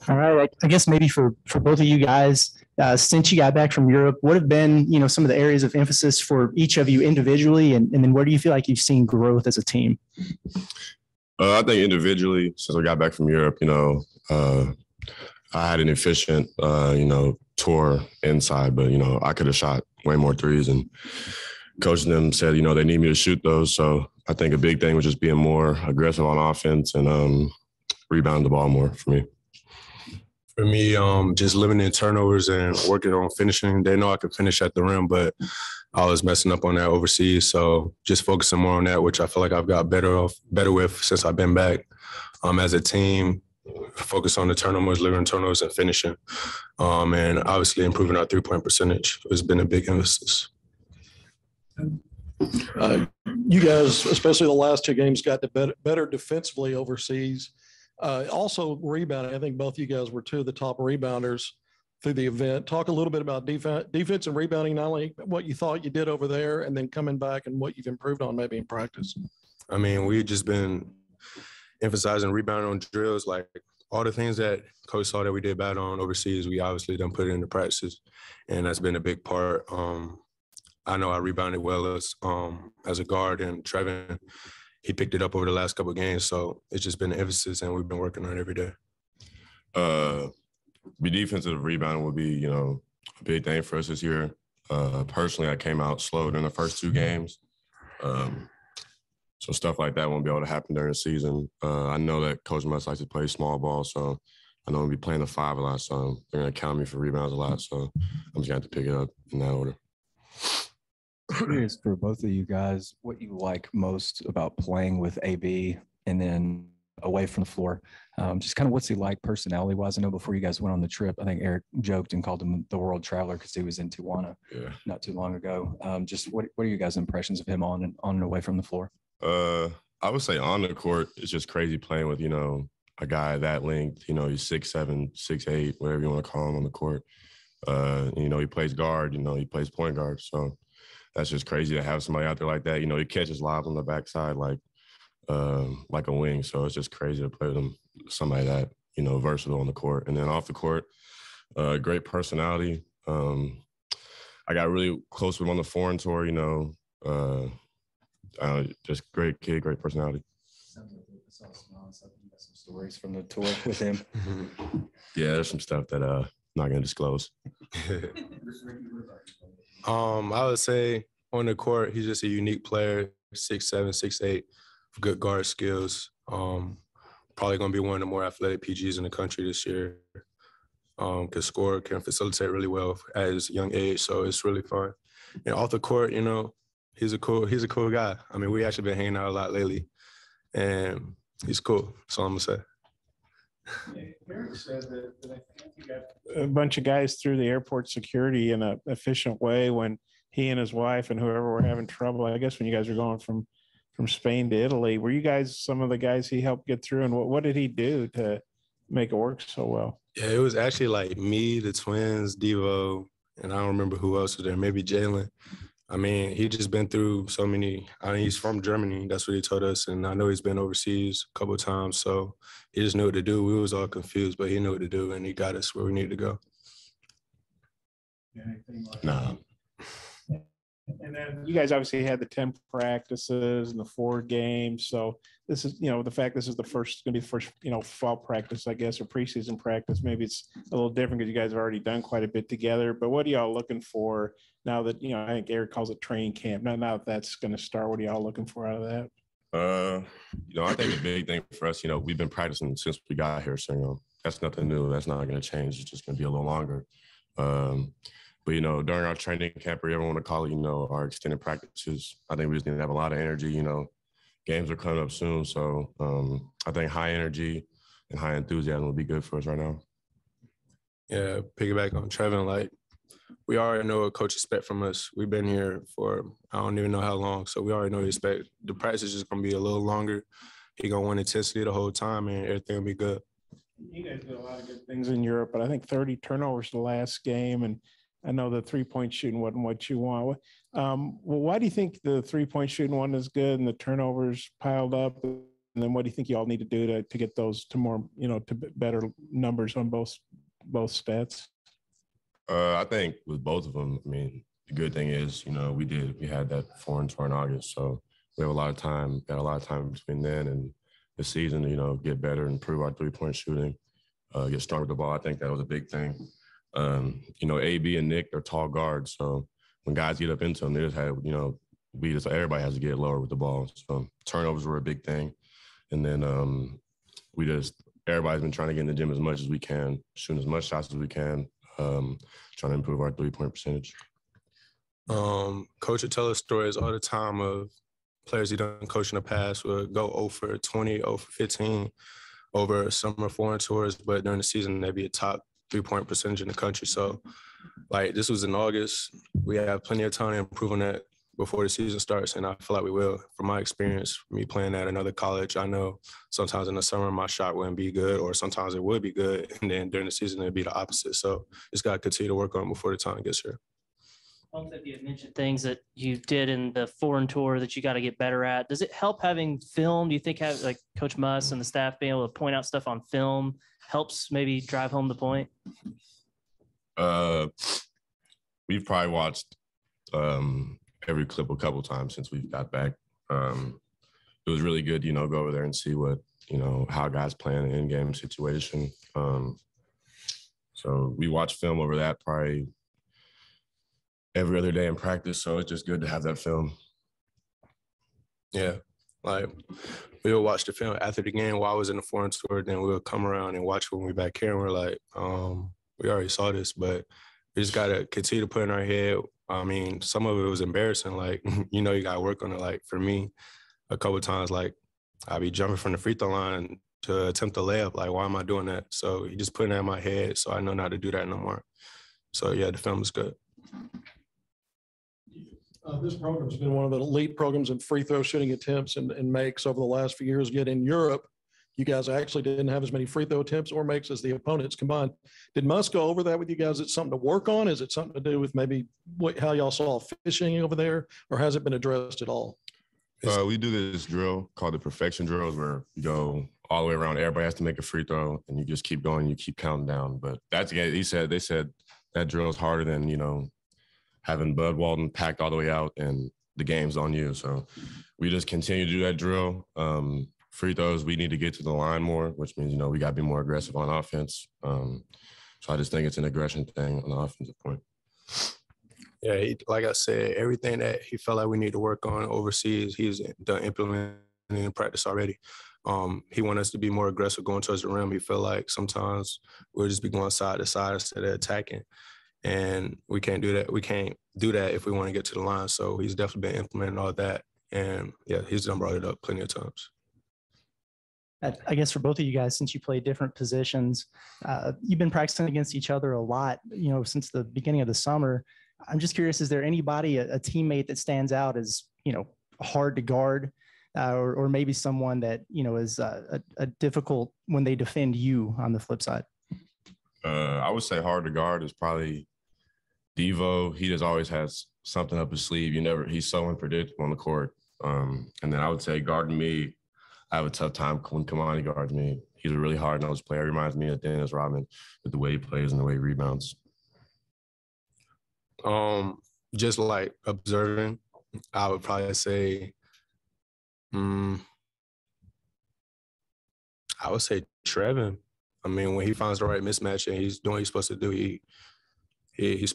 All right. I guess maybe for both of you guys, since you got back from Europe, what have been, some of the areas of emphasis for each of you individually, and then where do you feel like you've seen growth as a team? I think individually, since I got back from Europe, I had an efficient, tour inside, but, I could have shot way more threes, and coach them said, they need me to shoot those. So I think a big thing was just being more aggressive on offense and rebounding the ball more for me. For me, just limiting turnovers and working on finishing. They know I could finish at the rim, but I was messing up on that overseas. So just focusing more on that, which I feel like I've got better with since I've been back. As a team, focus on the turnovers, limiting turnovers, and finishing. And obviously improving our three-point percentage has been a big emphasis. You guys, especially the last two games, got better defensively overseas. Also rebounding. I think both you guys were two of the top rebounders through the event. Talk a little bit about defense and rebounding, not only what you thought you did over there and then coming back and what you've improved on maybe in practice. I mean, we've just been emphasizing rebounding on drills, like all the things that coach saw that we did bad on overseas, we obviously done put it into practices, and that's been a big part. I know I rebounded well as a guard, and Trevin, he picked it up over the last couple of games. So it's just been an emphasis, and we've been working on it every day. The defensive rebounding will be, a big thing for us this year. Personally, I came out slow in the first two games. So stuff like that won't be able to happen during the season. I know that Coach Must likes to play small ball, so I know I'm going to be playing the 5 a lot, so they're going to count me for rebounds a lot. So I'm just going to have to pick it up in that order. Curious for both of you guys, what you like most about playing with AB and then away from the floor. Just kind of what's he like personality-wise? I know before you guys went on the trip, I think Eric joked and called him the world traveler because he was in Tijuana not too long ago. Just what are you guys' impressions of him on and away from the floor? I would say on the court, it's just crazy playing with, a guy that length. He's 6'7", 6'8", whatever you want to call him on the court. He plays guard, he plays point guard. So that's just crazy to have somebody out there like that. He catches lobs on the backside like a wing. So it's just crazy to play with him, somebody that, versatile on the court. And then off the court, great personality. I got really close with him on the foreign tour, just great kid, great personality. Sounds like you got some stories from the tour with him. Yeah, there's some stuff that I'm not going to disclose. I would say on the court, he's just a unique player, 6'7", 6'8", good guard skills. Probably going to be one of the more athletic PGs in the country this year. Can score, can facilitate really well at his young age, so it's really fun. And off the court, he's a cool guy. I mean, we actually been hanging out a lot lately, and he's cool. That's all I'm gonna say. Eric said that I think he got a bunch of guys through the airport security in an efficient way when he and his wife and whoever were having trouble. I guess when you guys were going from Spain to Italy, were you guys some of the guys he helped get through, and what did he do to make it work so well? Yeah, it was actually like me, the twins, Devo, and I don't remember who else was there. Maybe Jalen. I mean, he just been through so many. I mean, he's from Germany. That's what he told us. And I know he's been overseas a couple of times. So he just knew what to do. We was all confused, but he knew what to do, and he got us where we needed to go. No. And then you guys obviously had the 10 practices and the 4 games. So this is, the fact this is going to be the first, fall practice, I guess, or preseason practice. Maybe it's a little different because you guys have already done quite a bit together. But what are y'all looking for now that, I think Eric calls it training camp. Now that that's going to start, what are y'all looking for out of that? I think the big thing for us, we've been practicing since we got here. So, that's nothing new. That's not going to change. It's just going to be a little longer. But, during our training camp, or whatever you want to call it, our extended practices, I think we just need to have a lot of energy. Games are coming up soon. So I think high energy and high enthusiasm will be good for us right now. Yeah, piggyback on Trevin, we already know what coach expect from us. We've been here for I don't even know how long, so we already know what he expect. The practice is just going to be a little longer. He going to want intensity the whole time, and everything will be good. You guys did a lot of good things in Europe, but I think 30 turnovers the last game, and I know the 3-point shooting wasn't what you want. Well, why do you think the 3-point shooting one is good and the turnovers piled up? And then what do you think you all need to do to get those to more, to better numbers on both stats? I think with both of them, I mean, the good thing is, we had that 4 and 4 in August, so we have got a lot of time between then and the season to, get better, improve our 3-point shooting, get stronger with the ball. I think that was a big thing. AB and Nick are tall guards, so when guys get up into them, they just had, everybody has to get lower with the ball. So turnovers were a big thing. And then everybody's been trying to get in the gym as much as we can, shooting as much shots as we can, trying to improve our 3-point percentage. Coach would tell us stories all the time of players he done coach in the past would go 0 for 20, 0 for 15 over summer foreign tours, but during the season, they'd be a top 3-point percentage in the country. So, this was in August. We have plenty of time to improve on that before the season starts, and I feel like we will. From my experience, me playing at another college, I know sometimes in the summer my shot wouldn't be good, or sometimes it would be good, and then during the season it'd be the opposite. So, just got to continue to work on it before the time gets here. Also, you had mentioned things that you did in the foreign tour that you got to get better at. Does it help having film? Do you think like Coach Muss and the staff being able to point out stuff on film helps maybe drive home the point? We've probably watched every clip a couple times since we've got back. It was really good, go over there and see what, how guys play in an in-game situation. So we watch film over that probably every other day in practice. So it's just good to have that film. Yeah. We'll watch the film after the game while I was in the foreign tour, then we'll come around and watch when we're back here, and we're like, we already saw this, but we just got to continue to put in our head. I mean, some of it was embarrassing. You got to work on it. For me, a couple of times, I'll be jumping from the free throw line to attempt a layup. Why am I doing that? So he just putting that in my head, so I know not to do that no more. So, yeah, the film is good. This program has been one of the elite programs in free throw shooting attempts and makes over the last few years. Yet in Europe, you guys actually didn't have as many free throw attempts or makes as the opponents combined. Did Muss go over that with you guys? Is it something to work on? Is it something to do with maybe how y'all saw fishing over there, or has it been addressed at all? We do this drill called the perfection drills where you go all the way around. Everybody has to make a free throw, and you just keep going. You keep counting down. But they said that drill is harder than, having Bud Walton packed all the way out and the game's on you. So we just continue to do that drill. Free throws, we need to get to the line more, which means, we got to be more aggressive on offense. So I just think it's an aggression thing on the offensive point. Yeah, like I said, everything that he felt like we need to work on overseas, he's done implementing in practice already. He wants us to be more aggressive going towards the rim. He felt like sometimes we'll just be going side to side instead of attacking. And we can't do that. We can't do that if we want to get to the line. So he's definitely been implementing all that. And, yeah, he's done brought it up plenty of times. I guess for both of you guys, since you play different positions, you've been practicing against each other a lot, since the beginning of the summer. I'm just curious, is there anybody, a teammate that stands out as, hard to guard or maybe someone that, is a difficult when they defend you on the flip side? I would say hard to guard is probably Devo. He just always has something up his sleeve. He's so unpredictable on the court. And then I would say guarding me, I have a tough time when Kamani guards me. He's a really hard-nosed player. He reminds me of Dennis Rodman with the way he plays and the way he rebounds. Just observing, I would probably say, I would say Trevin. I mean, when he finds the right mismatch and he's doing what he's supposed to do, he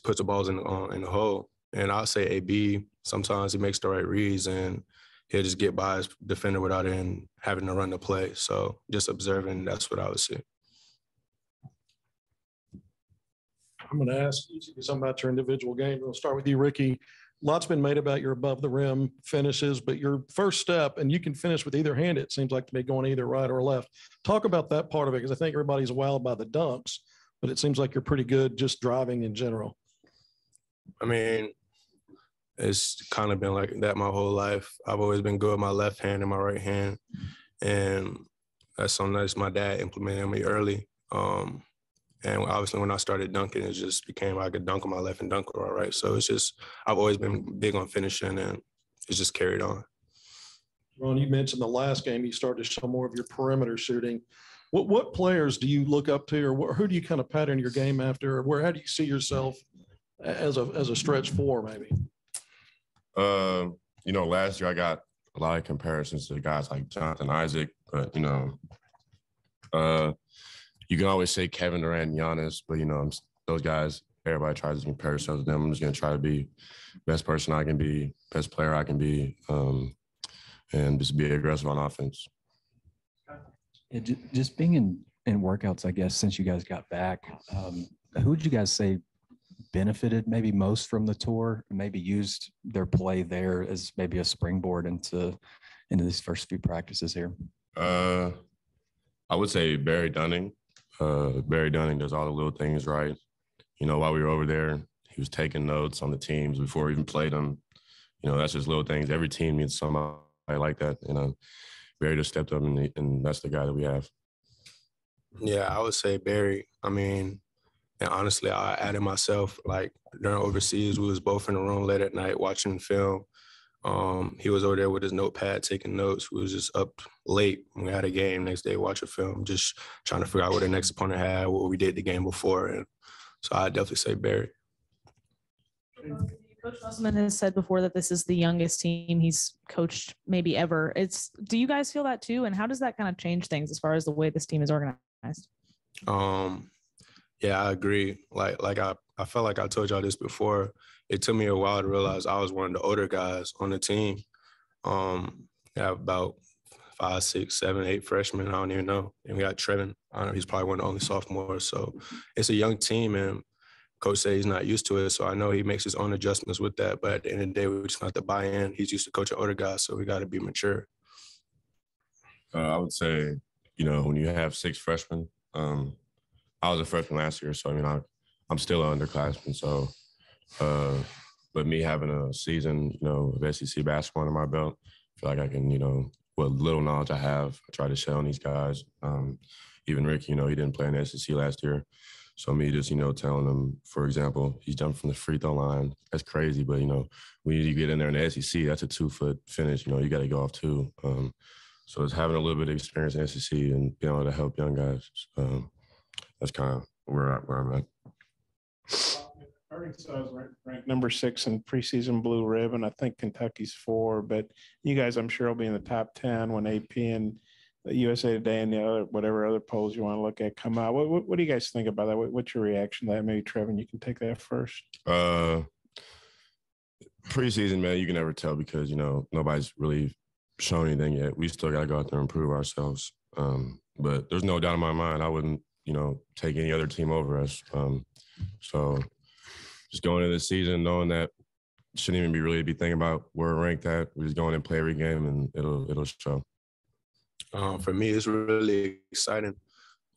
puts the balls in the hole. And I'll say AB, sometimes he makes the right reads and he'll just get by his defender without even having to run the play. So just observing, that's what I would say. I'm going to ask each of you something about your individual game. We'll start with you, Ricky. Lots been made about your above the rim finishes, but your first step, and you can finish with either hand, it seems like to me, going either right or left. Talk about that part of it, because I think everybody's wowed by the dunks, but it seems like you're pretty good just driving in general. I mean, it's kind of been like that my whole life. I've always been good with my left hand and my right hand. And that's something that my dad implemented on me early. And obviously when I started dunking, it just became I could dunk on my left and dunk on my right. So it's just I've always been big on finishing, and it's just carried on. Ron, you mentioned the last game you started to show more of your perimeter shooting. What players do you look up to, or who do you kind of pattern your game after, or how do you see yourself as a stretch four, maybe? Last year I got a lot of comparisons to guys like Jonathan Isaac, but you can always say Kevin Durant and Giannis, but those guys, everybody tries to compare themselves to them. I'm just gonna try to be best person I can be, best player I can be, and just be aggressive on offense. Just being in workouts, I guess, since you guys got back, who would you guys say benefited maybe most from the tour, maybe used their play there as maybe a springboard into these first few practices here? I would say Barry Dunning. Barry Dunning does all the little things right. While we were over there, he was taking notes on the teams before we even played them. That's just little things. Every team needs somebody like that. Barry just stepped up, and that's the guy that we have. Yeah, I would say Barry. And honestly, I added myself. Like during overseas, we was both in the room late at night watching film. He was over there with his notepad taking notes. We was just up late when we had a game next day watching film, just trying to figure out what the next opponent had, what we did the game before. And so I'd definitely say Barry. Coach Musselman has said before that this is the youngest team he's coached maybe ever. Do you guys feel that too? And how does that kind of change things as far as the way this team is organized? Yeah, I agree. Like I felt like I told y'all this before. It took me a while to realize I was one of the older guys on the team. I have about 5, 6, 7, 8 freshmen. I don't even know. And we got Trevin. I don't know. He's probably one of the only sophomores. So it's a young team, and Coach said he's not used to it. So I know he makes his own adjustments with that. But at the end of the day, we just have to buy in. He's used to coaching older guys, so we got to be mature. I would say, when you have 6 freshmen, I was a freshman last year, so I'm still an underclassman. So, but me having a season, of SEC basketball under my belt, I feel like I can, what little knowledge I have, I try to show on these guys. Even Rick, he didn't play in the SEC last year. So me just, telling him, for example, he's jumped from the free throw line. That's crazy, but, when you get in there in the SEC, that's a 2-foot finish. You got to go off 2. So it's having a little bit of experience in SEC and being able to help young guys. That's kind of where I'm at. Arkansas is ranked number 6 in preseason blue ribbon. I think Kentucky's 4, but you guys, I'm sure, will be in the top 10 when AP and USA Today and the other whatever other polls you want to look at come out. What do you guys think about that? What's your reaction to that? Maybe Trevin, you can take that first. Preseason, man, you can never tell because nobody's really shown anything yet. We still got to go out there and prove ourselves. But there's no doubt in my mind I wouldn't take any other team over us. So just going into the season knowing that shouldn't even really be thinking about where we're ranked at. We just go in and play every game and it'll show. For me, it's really exciting.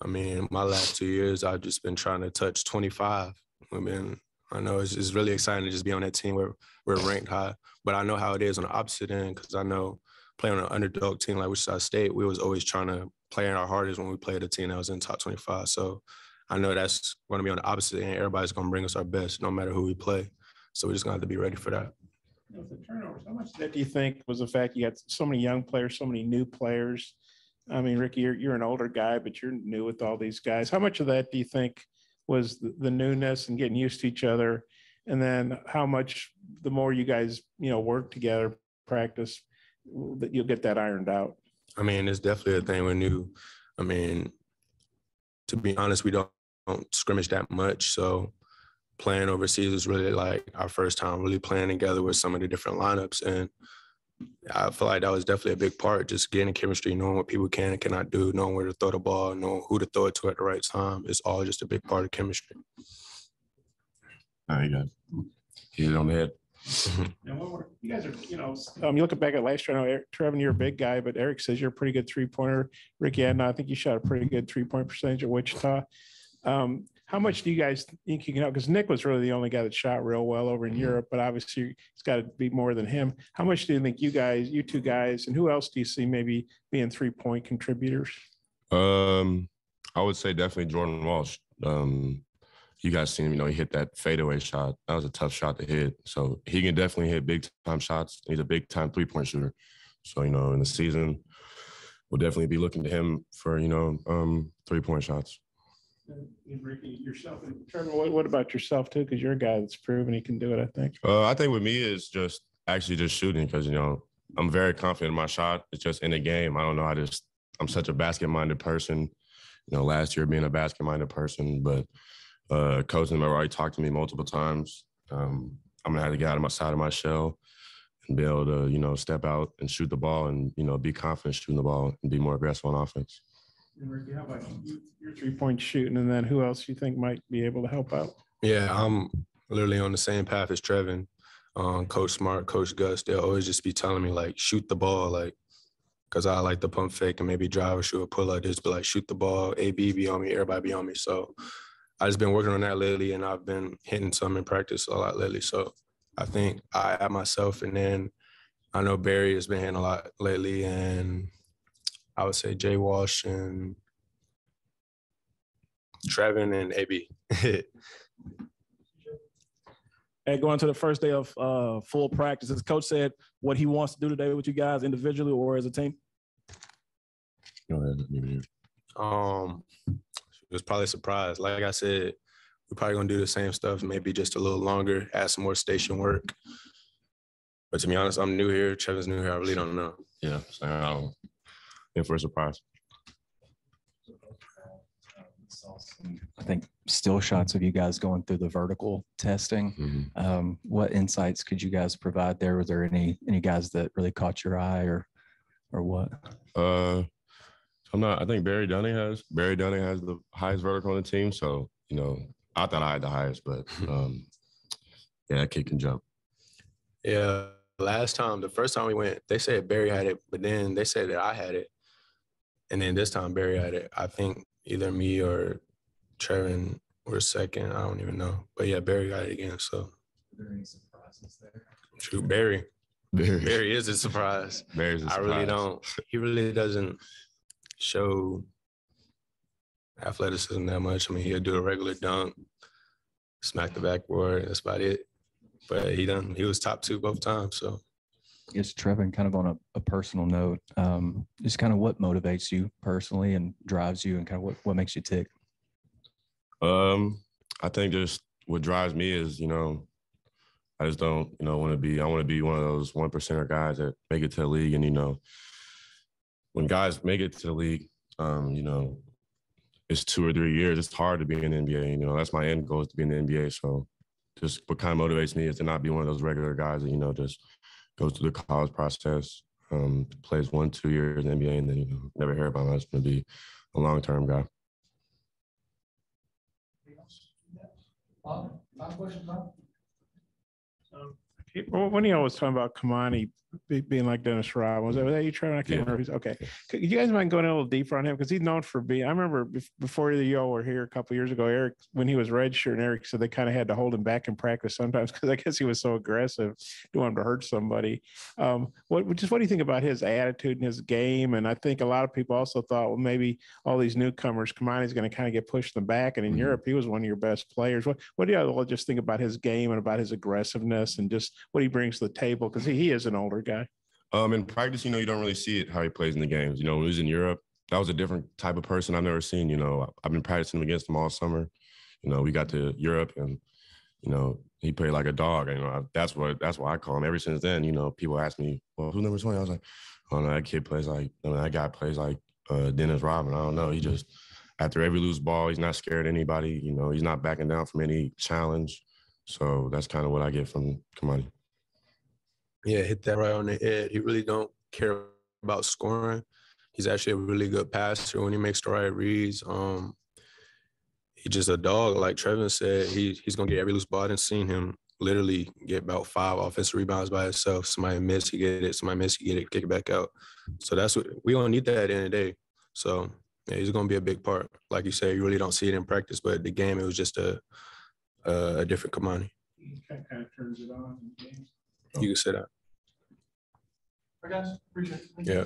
My last 2 years, I've just been trying to touch 25. I know it's really exciting to just be on that team where we're ranked high. But I know how it is on the opposite end because I know playing on an underdog team like Wichita State, we was always trying to play our hardest when we played a team that was in the top 25. So I know that's going to be on the opposite end. Everybody's going to bring us our best no matter who we play. So we're just going to have to be ready for that. The turnovers, how much of that do you think was the fact you got so many young players, so many new players? Ricky, you're an older guy, but you're new with all these guys. How much of that do you think was the newness and getting used to each other? And then how much, the more you guys, work together, practice, that you'll get that ironed out? It's definitely a thing we're new. To be honest, we don't scrimmage that much. So playing overseas is really like our first time really playing together with some of the different lineups. And I feel like that was definitely a big part, just getting chemistry, knowing what people can and cannot do, knowing where to throw the ball, knowing who to throw it to at the right time. It's all just a big part of chemistry. There you go. Hit it on the head. You guys are, you looking back at last year, I know, Trevin, you're a big guy, but Eric says you're a pretty good three-pointer. Ricky, I think you shot a pretty good three-point percentage at Wichita. How much do you guys think you can help? Because Nick was really the only guy that shot real well over in Europe, but obviously it's got to be more than him. How much do you think you two guys, and who else do you see maybe being three-point contributors? I I would say definitely Jordan Walsh. You guys seen him, he hit that fadeaway shot. That was a tough shot to hit. So he can definitely hit big time shots. He's a big time 3-point shooter. So, in the season, we'll definitely be looking to him for, 3-point shots. And Ricky, yourself and Trevor, what about yourself too? Because you're a guy that's proven he can do it, I think. I think with me it's just shooting because, I'm very confident in my shot. It's just in the game. I don't know. I'm such a basket-minded person. Last year being a basket-minded person, but coach and already talked to me multiple times. I'm gonna have to get out of my side of my shell and be able to, step out and shoot the ball and, be confident shooting the ball and be more aggressive on offense. And Ricky, how about your 3-point shooting, and then who else you think might be able to help out? Yeah, I'm literally on the same path as Trevin. Coach Smart, Coach Gus, they'll always just be telling me, like, shoot the ball, like, because I like the pump fake and maybe drive or shoot a pull-up, just be like, shoot the ball, AB be on me, everybody be on me. So I just been working on that lately, and I've been hitting some in practice a lot lately. So I think I add myself, and then I know Barry has been hitting a lot lately, and I would say Jay Walsh and Trevin and AB. Hey, going to the first day of full practice, as coach said what he wants to do today with you guys individually or as a team? Go ahead. It was probably a surprise. Like I said, we're probably gonna do the same stuff, maybe just a little longer, add some more station work. But to be honest, I'm new here. Trevor's new here. I really don't know. Yeah, so in for a surprise. I think still shots of you guys going through the vertical testing. Mm-hmm. What insights could you guys provide there? Was there any guys that really caught your eye or what? I think Barry Dunning has the highest vertical on the team. So, I thought I had the highest, but yeah, that kid can jump. Yeah, the first time we went, they said Barry had it, but then they said that I had it. And then this time Barry had it. I think either me or Trevin were second. I don't even know. But yeah, Barry got it again. So Are there any surprises there? True, Barry is a surprise. Barry's a surprise. I really don't. He really doesn't show athleticism that much. I mean, he'll do a regular dunk, smack the backboard. That's about it. But he was top 2 both times. So I guess Trevin, kind of on a personal note, just kind of what motivates you personally and drives you and kind of what makes you tick? I think just what drives me is, I just don't, I want to be one of those 1%er guys that make it to the league. And, when guys make it to the league, it's 2 or 3 years. It's hard to be in the NBA. That's my end goal, is to be in the NBA. So just what kind of motivates me is to not be one of those regular guys that, just goes through the college process, plays 1-2 years in the NBA, and then, never hear about him. I just want to be a long-term guy. When y'all was talking about Kamani being like Dennis Rodman, was that you, Trevor? I can't remember. Okay. You guys mind going a little deeper on him? Because he's known for being, I remember before y'all were here a couple of years ago, Eric, when he was redshirt, Eric said they kind of had to hold him back in practice sometimes because I guess he was so aggressive, didn't want him to hurt somebody. What do you think about his attitude and his game? And I think a lot of people also thought, well, maybe all these newcomers, Kamani's going to kind of get pushed in the back. And in Europe, he was one of your best players. What do y'all just think about his game and about his aggressiveness and just what he brings to the table? Because he is an older guy. In practice, you don't really see it how he plays in the games. When he was in Europe, that was a different type of person I've never seen. I've been practicing against him all summer. We got to Europe and, he played like a dog. That's what I call him. Ever since then, people ask me, well, who's number 20? I was like, oh, no, that kid plays like, that guy plays like Dennis Rodman. I don't know. He just, after every loose ball, he's not scared of anybody. He's not backing down from any challenge. So that's kind of what I get from Kamani. Yeah, hit that right on the head. He really don't care about scoring. He's actually a really good passer when he makes the right reads. He's just a dog. Like Trevin said, he's going to get every loose ball. I didn't seen him literally get about 5 offensive rebounds by himself. Somebody miss, he get it. Somebody miss, he get it, kick it back out. So that's what – we don't need that at the end of the day. So, yeah, he's going to be a big part. Like you said, you really don't see it in practice, but the game, it was just a different Kamani. He kind of turns it on in games. You can say that. I guess. Appreciate it. Yeah.